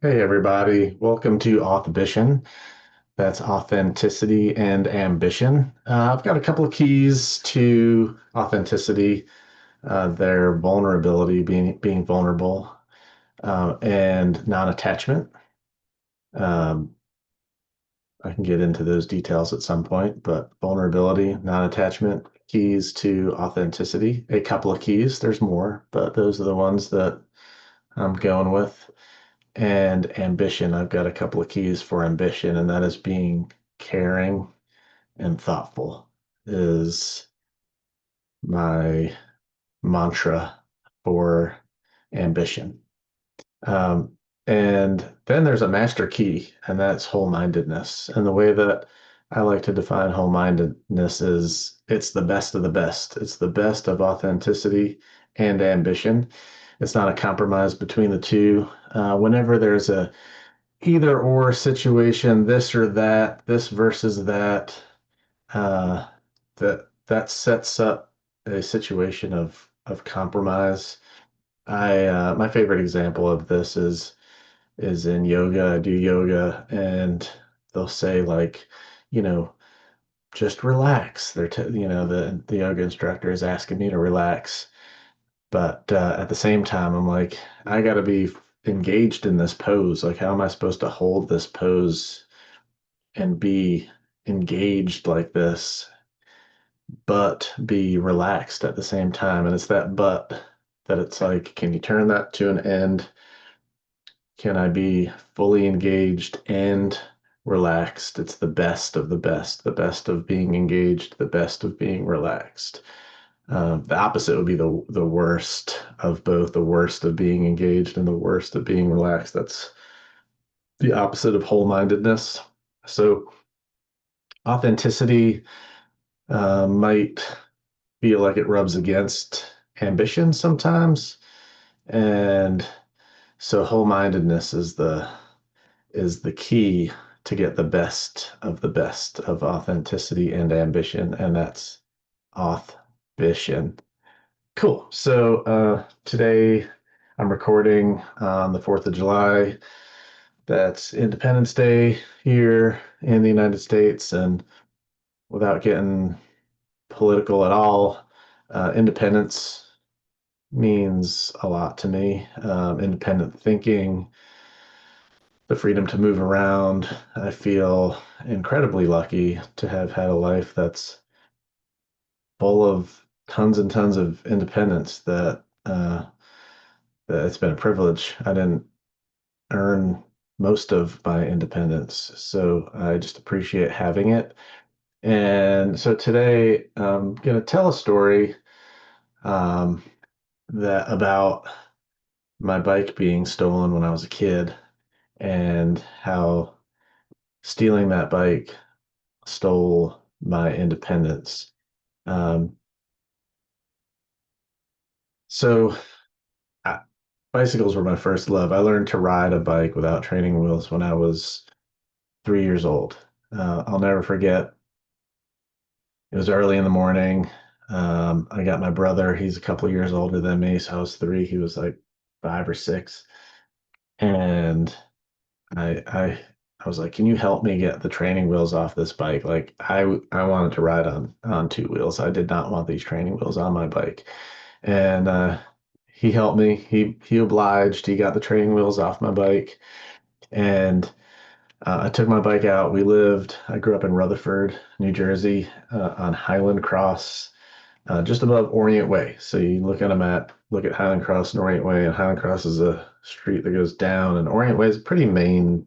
Hey everybody, welcome to Authbition. That's authenticity and ambition. I've got a couple of keys to authenticity. Their vulnerability, being vulnerable, and non-attachment. Um, I can get into those details at some point, but vulnerability, non-attachment, keys to authenticity. A couple of keys. There's more, but those are the ones that I'm going with. And ambition. I've got a couple of keys for ambition, and that is being caring and thoughtful is my mantra for ambition. Um, and then there's a master key, and that's whole-mindedness. And the way that I like to define whole-mindedness is it's the best of the best. It's the best of authenticity and ambition. It's not a compromise between the two. Whenever there's a either or situation, this or that, this versus that, uh, that sets up a situation of compromise. I My favorite example of this is in yoga. I do yoga, and they'll say like, you know, just relax. The yoga instructor is asking me to relax, but at the same time, I'm like, I got to be engaged in this pose. Like, how am I supposed to hold this pose and be engaged like this, but be relaxed at the same time? And it's that but that it's like, can you turn that to an end? Can I be fully engaged and relaxed? It's the best of the best of being engaged, the best of being relaxed. The opposite would be the worst of both, the worst of being engaged and the worst of being relaxed. That's the opposite of whole-mindedness. So authenticity might feel like it rubs against ambition sometimes, and so whole-mindedness is the key to get the best of authenticity and ambition, and that's authbition. Cool. So today I'm recording on the 4th of July. That's Independence Day here in the United States, and without getting political at all, independence means a lot to me. Independent thinking, the freedom to move around. I feel incredibly lucky to have had a life that's full of tons and tons of independence that it's been a privilege. I didn't earn most of my independence, so I just appreciate having it. And so today I'm going to tell a story um, that about my bike being stolen when I was a kid and how stealing that bike stole my independence. Um, so I, Bicycles were my first love. I learned to ride a bike without training wheels when I was 3 years old. I'll never forget. It was early in the morning. I got my brother. He's a couple of years older than me, so I was three. He was like 5 or 6, and I I I was like, "Can you help me get the training wheels off this bike?" Like I wanted to ride on two wheels. I did not want these training wheels on my bike. And he helped me. He obliged. He got the training wheels off my bike, and I took my bike out. I grew up in Rutherford, New Jersey, on Highland Cross, just above Orient Way. So you look at a map, look at Highland Cross and Orient Way, and Highland Cross is a street that goes down, and Orient Way is a pretty main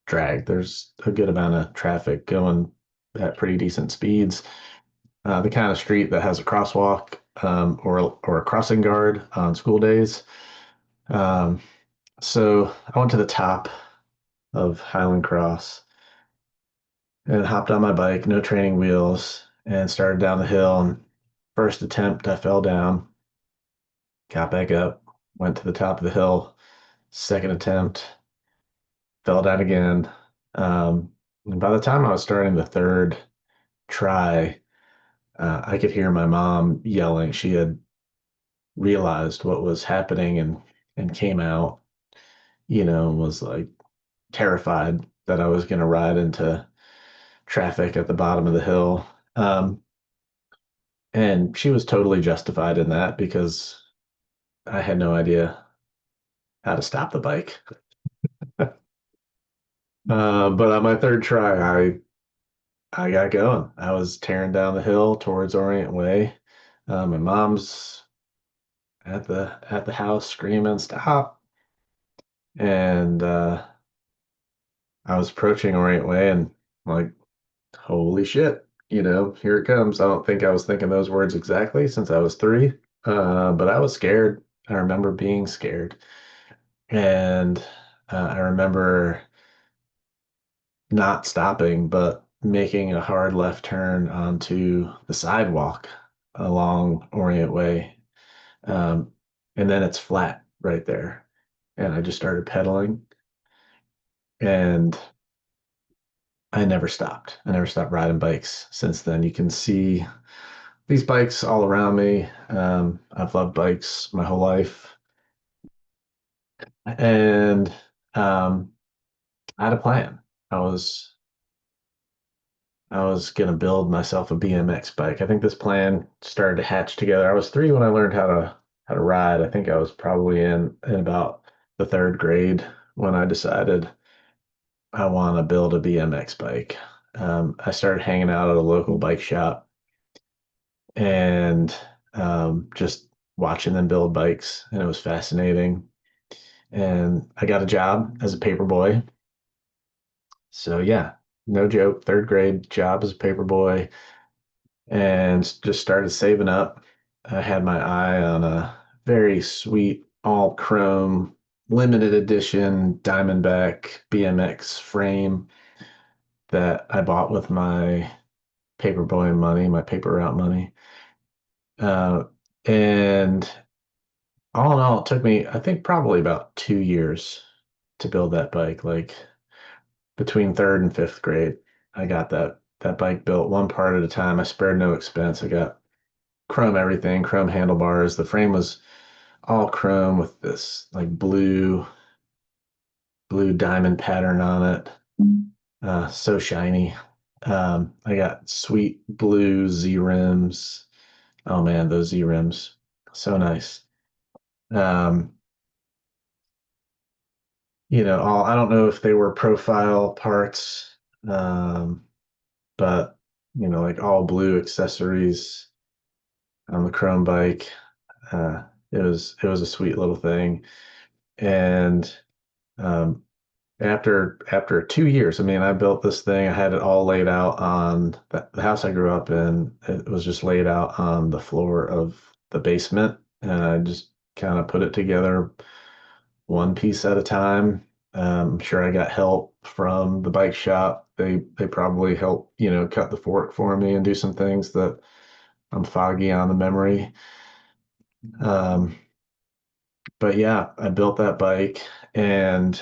drag. There's a good amount of traffic going at pretty decent speeds. The kind of street that has a crosswalk, or a crossing guard on school days. Um, so I went to the top of Highland Cross and hopped on my bike, no training wheels, and started down the hill. And first attempt, I fell down, got back up, went to the top of the hill. Second attempt, fell down again. And by the time I was starting the third try, I could hear my mom yelling. She had realized what was happening and came out. was like terrified that I was going to ride into traffic at the bottom of the hill. Um, and she was totally justified in that because I had no idea how to stop the bike. But on my third try, I got going. I was tearing down the hill towards Orient Way. My mom's at the house screaming, "Stop!" And I was approaching Orient Way and like, holy shit, here it comes. I don't think I was thinking those words exactly since I was three, but I was scared. I remember being scared. And I remember not stopping, but making a hard left turn onto the sidewalk along Orient Way. Um, and then it's flat right there. And I just started pedaling and I never stopped. I never stopped riding bikes since then. You can see these bikes all around me. I've loved bikes my whole life. And um, I had a plan. I was I was gonna build myself a BMX bike. I think this plan started to hatch together. I was three when I learned how to ride. I think I was probably in about the third grade when I decided I want to build a BMX bike. I started hanging out at a local bike shop and just watching them build bikes, and it was fascinating. And I got a job as a paper boy. So yeah, no joke, third grade job as a paper boy, and just started saving up. I had my eye on a very sweet all chrome limited edition Diamondback BMX frame that I bought with my paperboy money, my paper route money. Uh, and all in all, it took me, I think, probably about 2 years to build that bike. Like between third and fifth grade, I got that bike built one part at a time. I spared no expense. I got chrome everything, chrome handlebars. The frame was all chrome with this like blue diamond pattern on it. So shiny. I got sweet blue Z rims. Oh man, those Z rims, so nice. Um, all I don't know if they were profile parts, um, but like all blue accessories on the chrome bike. It was a sweet little thing. And um, after 2 years, I mean, I built this thing. I had it all laid out on the house I grew up in. It was just laid out on the floor of the basement, and I just kind of put it together one piece at a time. I'm sure I got help from the bike shop. They probably helped, cut the fork for me and do some things that I'm foggy on the memory. Um, but yeah, I built that bike, and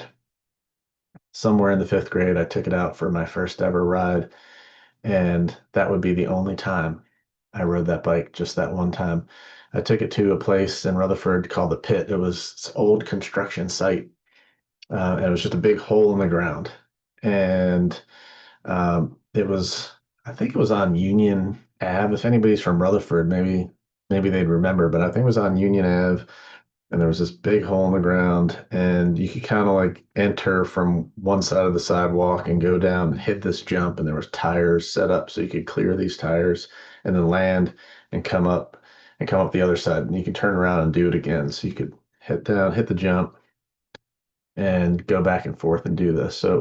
somewhere in the fifth grade, I took it out for my first ever ride, and that would be the only time I rode that bike, just that one time. I took it to a place in Rutherford called the Pit. It was this old construction site. And it was just a big hole in the ground. And it was, I think it was on Union Ave. If anybody's from Rutherford, maybe they'd remember, but I think it was on Union Ave. And there was this big hole in the ground, and you could kind of like enter from one side of the sidewalk and go down and hit this jump, and there was tires set up so you could clear these tires and then land and come up the other side, and you could turn around and do it again. So you could hit down, hit the jump, and go back and forth and do this. So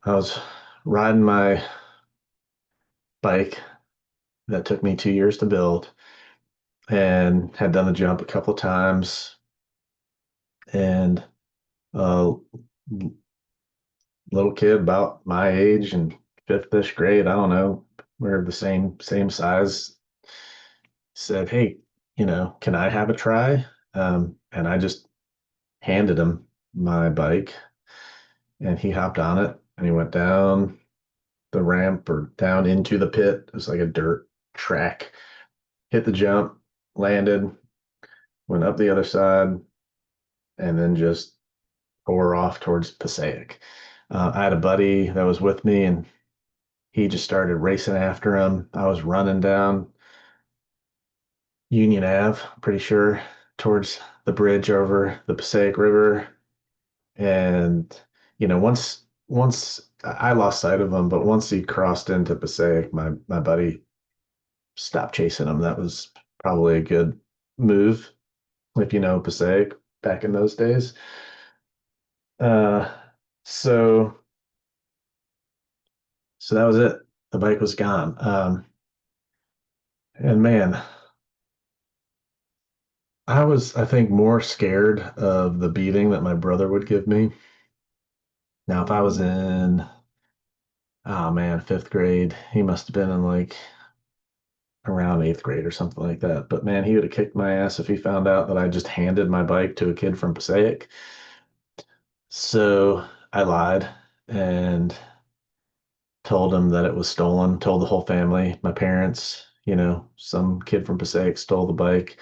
I was riding my bike that took me 2 years to build and had done the jump a couple of times. And a little kid about my age and fifth-ish grade, I don't know, we're the same size, said, "Hey, can I have a try?" And I just handed him my bike, and he hopped on it, and he went down the ramp or down into the pit. It was like a dirt track. Hit the jump, landed, went up the other side, and then just tore off towards Passaic. I had a buddy that was with me, and he just started racing after him. I was running down Union Ave, pretty sure, towards the bridge over the Passaic River. And once I lost sight of him, but once he crossed into Passaic, my buddy stopped chasing him. That was probably a good move, if you know Passaic back in those days. Uh, so so that was it. The bike was gone. And man, I think, more scared of the beating that my brother would give me. Now, if I was in, oh man, fifth grade, he must have been in like around eighth grade or something like that. But man, he would have kicked my ass if he found out that I just handed my bike to a kid from Passaic. So I lied and told him that it was stolen, told the whole family, my parents, some kid from Passaic stole the bike.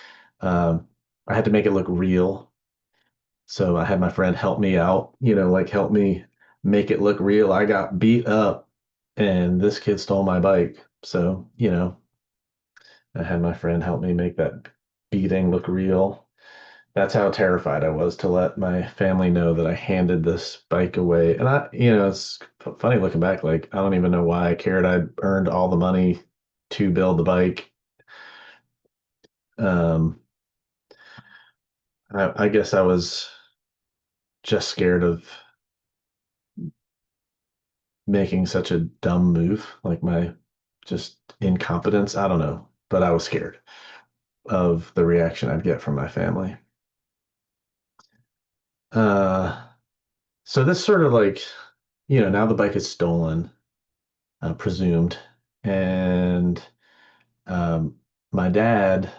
I had to make it look real. So I had my friend help me out, like help me make it look real. I got beat up and this kid stole my bike. So, I had my friend help me make that beating look real. That's how terrified I was to let my family know that I handed this bike away. And it's funny looking back, like I don't even know why I cared. I earned all the money to build the bike. Um, I guess I was just scared of making such a dumb move, like my just incompetence. I don't know, but I was scared of the reaction I'd get from my family. Uh, so this sort of like, now the bike is stolen, presumed, and um, my dad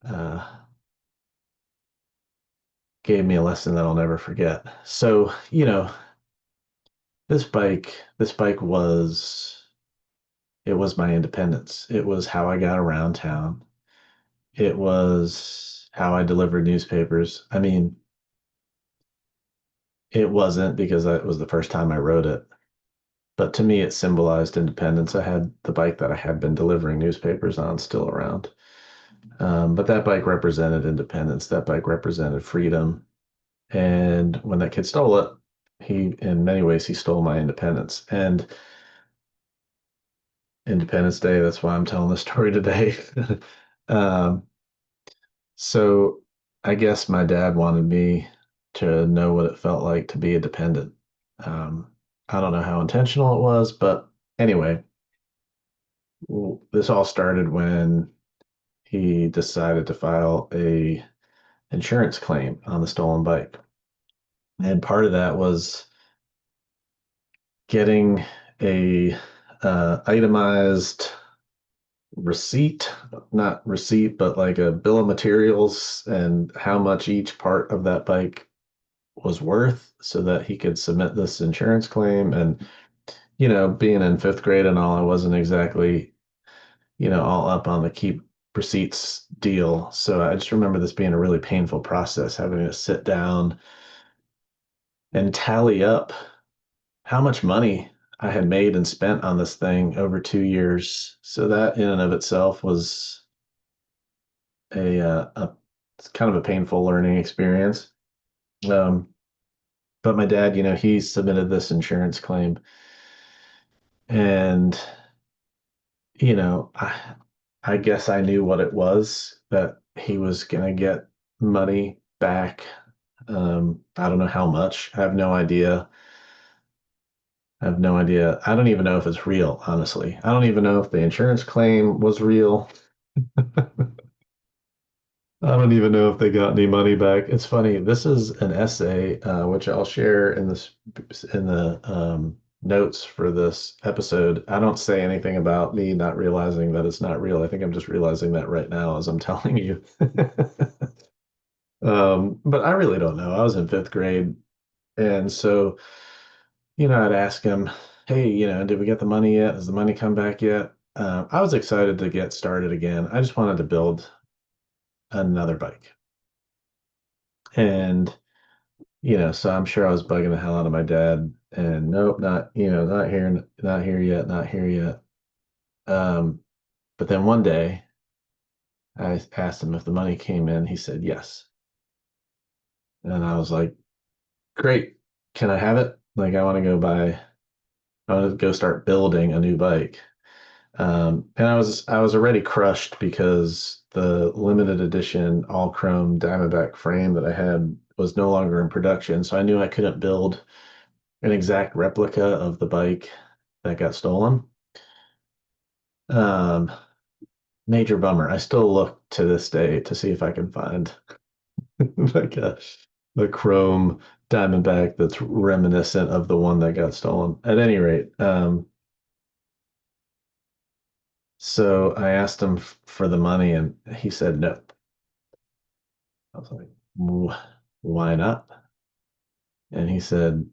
uh, gave me a lesson that I'll never forget. So, this bike it was my independence. It was how I got around town. It was how I delivered newspapers. I mean, it wasn't because it was the first time I rode it, but to me, it symbolized independence. I had the bike that I had been delivering newspapers on still around. But that bike represented independence. That bike represented freedom. And when that kid stole it, in many ways, he stole my independence. And Independence Day, that's why I'm telling this story today. um, so I guess my dad wanted me to know what it felt like to be a dependent. Um, I don't know how intentional it was, but anyway, this all started when he decided to file a insurance claim on the stolen bike. And part of that was getting a itemized receipt, not receipt, but like a bill of materials and how much each part of that bike was worth so that he could submit this insurance claim. And, being in fifth grade and all, I wasn't exactly, all up on the keep receipts deal. So I just remember this being a really painful process, having to sit down and tally up how much money I had made and spent on this thing over 2 years. So that in and of itself was a it's kind of a painful learning experience. Um, but my dad, he submitted this insurance claim, and I guess I knew what it was that he was gonna get money back. I don't know how much. I have no idea. I have no idea. I don't even know if it's real, honestly. I don't even know if the insurance claim was real. I don't even know if they got any money back. It's funny. This is an essay, which I'll share in the notes for this episode. I don't say anything about me not realizing that it's not real. I think I'm just realizing that right now as I'm telling you. But I really don't know. I was in fifth grade, and so I'd ask him, "Hey, did we get the money yet? Has the money come back yet?" I was excited to get started again. I just wanted to build another bike. And So I'm sure I was bugging the hell out of my dad and nope, not, not here, not here yet, not here yet. Um, but then one day I asked him if the money came in. He said yes. And I was like, great. Can I have it? Like, I want to go start building a new bike. And I was already crushed because the limited edition all chrome Diamondback frame that I had was no longer in production. So I knew I couldn't build an exact replica of the bike that got stolen. Um, Major bummer. I still look to this day to see if I can find like a chrome Diamondback that's reminiscent of the one that got stolen. At any rate, so I asked him for the money and he said no. I was like, Why not?" And he said,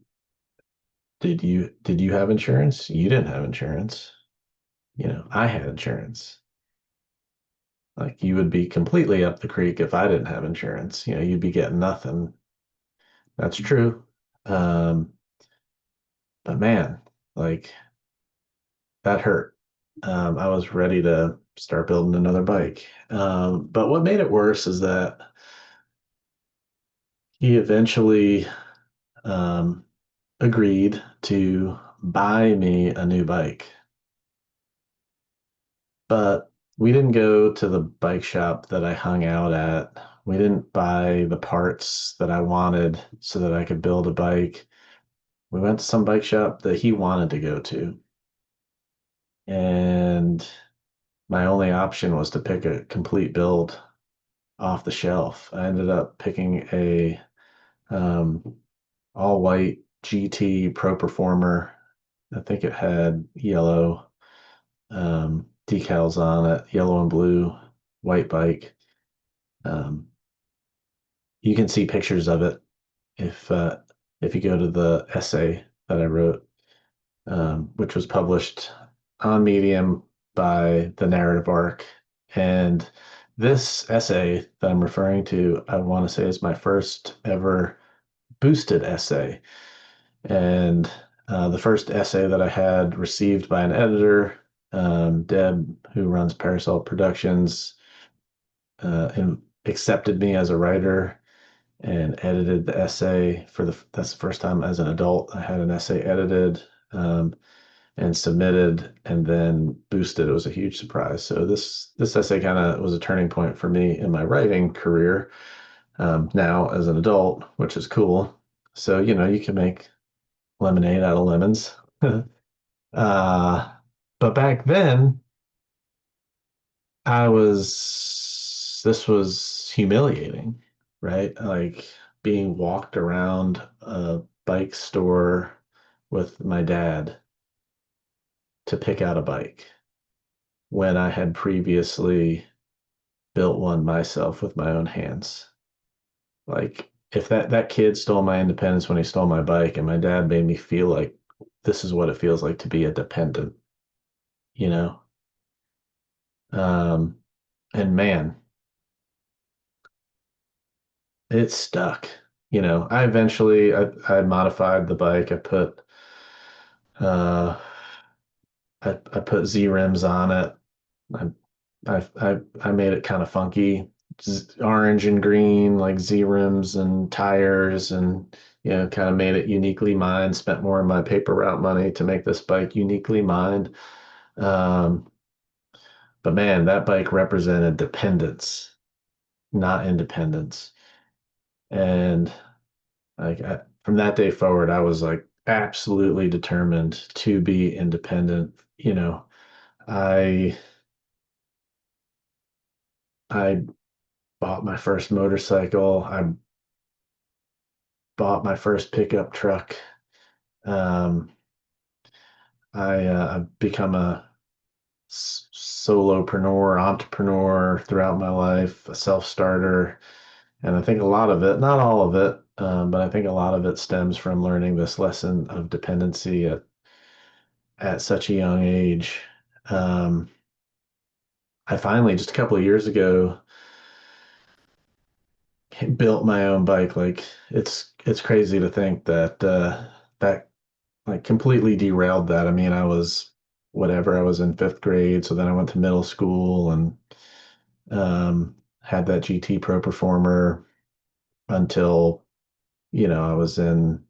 did you have insurance? You didn't have insurance. I had insurance. Like you would be completely up the creek if I didn't have insurance. You'd be getting nothing. That's true. Um, but man, like that hurt. I was ready to start building another bike. But what made it worse is that he eventually um, agreed to buy me a new bike. But we didn't go to the bike shop that I hung out at. We didn't buy the parts that I wanted so that I could build a bike. We went to some bike shop that he wanted to go to. And my only option was to pick a complete build off the shelf. I ended up picking a um, all white GT Pro Performer. I think it had yellow decals on it, yellow and blue, white bike. Um, you can see pictures of it if uh, if you go to the essay that I wrote, which was published on Medium by the Narrative Arc. And this essay that I'm referring to, I want to say is my first ever boosted essay. And the first essay that I had received by an editor, Deb, who runs Parasol Productions, accepted me as a writer and edited the essay that's the first time as an adult I had an essay edited and submitted and then boosted. It was a huge surprise. So this essay kind of was a turning point for me in my writing career now as an adult, which is cool. So you can make lemonade out of lemons. uh, but back then, this was humiliating, right? Like being walked around a bike store with my dad to pick out a bike when I had previously built one myself with my own hands. Like if that kid stole my independence when he stole my bike, and my dad made me feel like this is what it feels like to be a dependent, you know? Um, and man, it stuck. I modified the bike. Uh I put Z rims on it. I I made it kind of funky, orange and green, like Z rims and tires, and kind of made it uniquely mine. Spent more of my paper route money to make this bike uniquely mine. Um, but man, that bike represented dependence, not independence. And from that day forward, I was like absolutely determined to be independent. I I bought my first motorcycle. I bought my first pickup truck. Um, I've become a solopreneur, entrepreneur throughout my life, a self-starter. And I think a lot of it, not all of it, but I think a lot of it stems from learning this lesson of dependency at such a young age. Um, I finally, just a couple of years ago, built my own bike. Like it's crazy to think that that like completely derailed that. I mean, I was whatever, I was in fifth grade, so then I went to middle school and had that GT Pro Performer until, I was in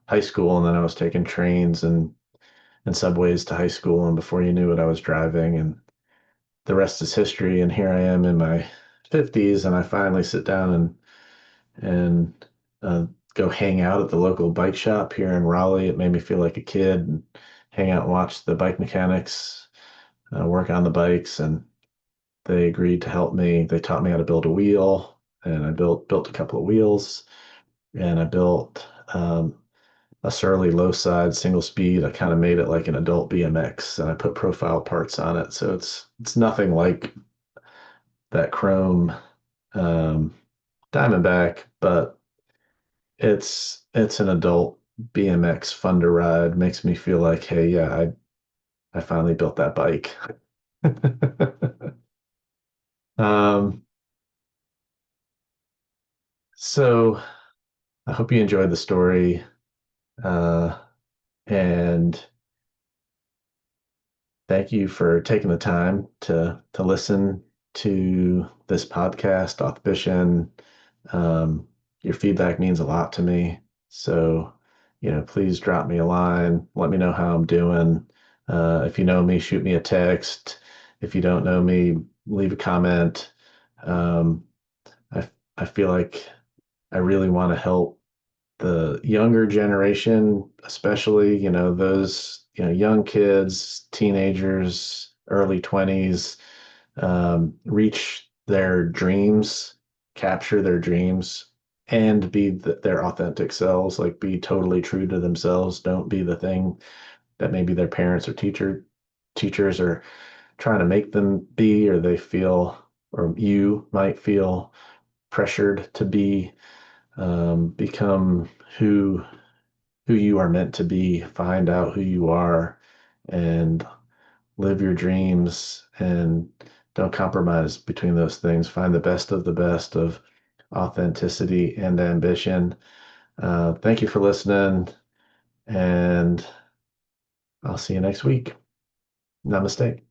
high school, and then I was taking trains and subways to high school, and before you knew it, I was driving, and the rest is history. And here I am in my 50s, and I finally sit down and uh, go hang out at the local bike shop here in Raleigh. It made me feel like a kid and hang out and watch the bike mechanics work on the bikes, and they agreed to help me. They taught me how to build a wheel, and I built a couple of wheels, and I built a Surly low side single speed. I kind of made it like an adult BMX, and I put profile parts on it, so it's nothing like that chrome um, Diamondback, but it's an adult BMX fun to ride. Makes me feel like, hey, yeah, I finally built that bike. um, so I hope you enjoyed the story, uh, and thank you for taking the time to listen to this podcast, Authbition. Um, your feedback means a lot to me. So, please drop me a line. Let me know how I'm doing. If you know me, shoot me a text. If you don't know me, leave a comment. Um, I I feel like I really want to help the younger generation, especially, those, young kids, teenagers, early 20s, reach their dreams, capture their dreams, and be their authentic selves, like be totally true to themselves. Don't be the thing that maybe their parents or teachers are trying to make them be, or they feel, or you might feel pressured to be. Become who who you are meant to be. Find out who you are and live your dreams, and don't compromise between those things. Find the best of the best of authenticity and ambition. Thank you for listening, and I'll see you next week. Namaste.